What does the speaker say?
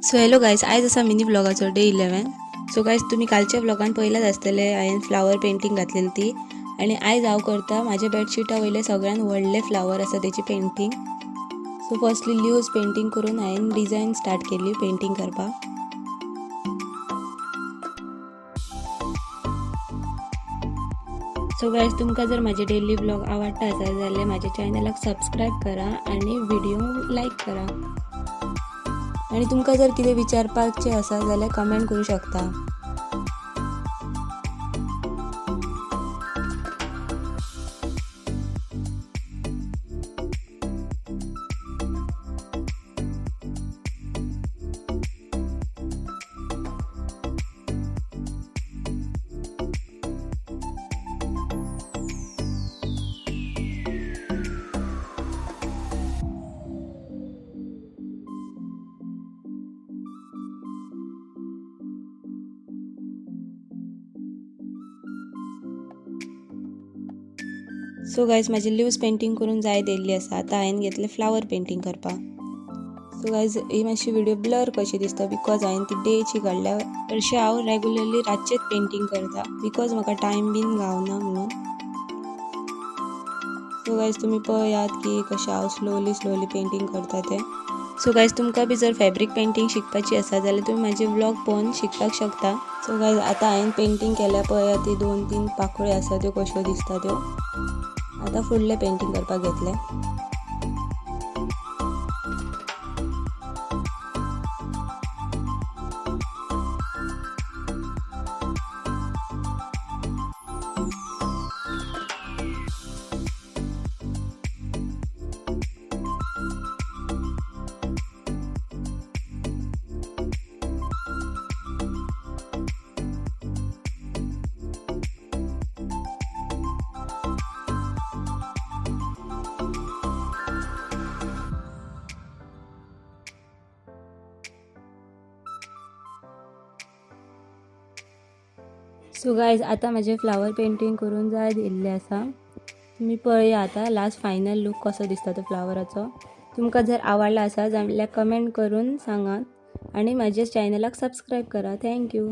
So hello guys, आयज असा mini ब्लॉगाचो day 11. So guys तुम्ही कालच्या ब्लॉगान पयलाच आसतले हांवें फ्लावर पेंटिंग घातलेली ती. आणि आयज हांव करता म्हाज्या बेडशीटा वयले सगळ्यान व्हडले फ्लावर आसा तेची painting. So firstly leaves painting करून हांवें डिझायन स्टार्ट केली पेंटिंग करपाक. सो गायज तुमकां जर म्हाजे डेली ब्लॉग आवडटा आसा जाल्यार म्हाज्या चॅनलाक सबस्क्राईब करा आणि व्हिडिओ लाईक करा. आणि तुमकां जर कितें विचारपाचें आसा जाल्यार कमेंट करू शकता. सो गायज माझी लिव्स पेंटिंग करून जाय दिल्ली आसा. आतां हांवें घेतले फ्लावर पेंटिंग करपाक. सो गायज ही मातशी व्हिडिओ ब्लर कशी दिसता बिकॉज हांवें ती डेची काडल्या. हरशी हांव रेगुलरली रातचेच पेंटिंग करता बिकॉज म्हाका टायम बीन गावना म्हणून. सो गायज तुम्ही पळयात की कशें हांव स्लोली पेंटिंग करता तें. सो गायज तुमकां बी जर फॅब्रिक पेंटिंग शिकपाची आसा जाल्यार तुम्ही माझे व्लॉग पळोवन शिकपाक शकता. सो गायज आतां हांवें पेंटिंग केल्या पळया ती 2-3 पाकळ्यो आसा त्यो कश्यो दिसता त्यो. आता फुडले पेंटिंग करपाक घेतले. सो गायज आता माझे फ्लावर पेंटिंग करून जाय दिल्ले आसा. तुम्ही पळया आता लास्ट फायनल लूक कसो दिसता तो फ्लावराचो. तुमकां जर आवडला आसा जाल्यार कमेंट करून सांगात आणि माझ्या चॅनलाक सबस्क्राईब करा. थँक्यू.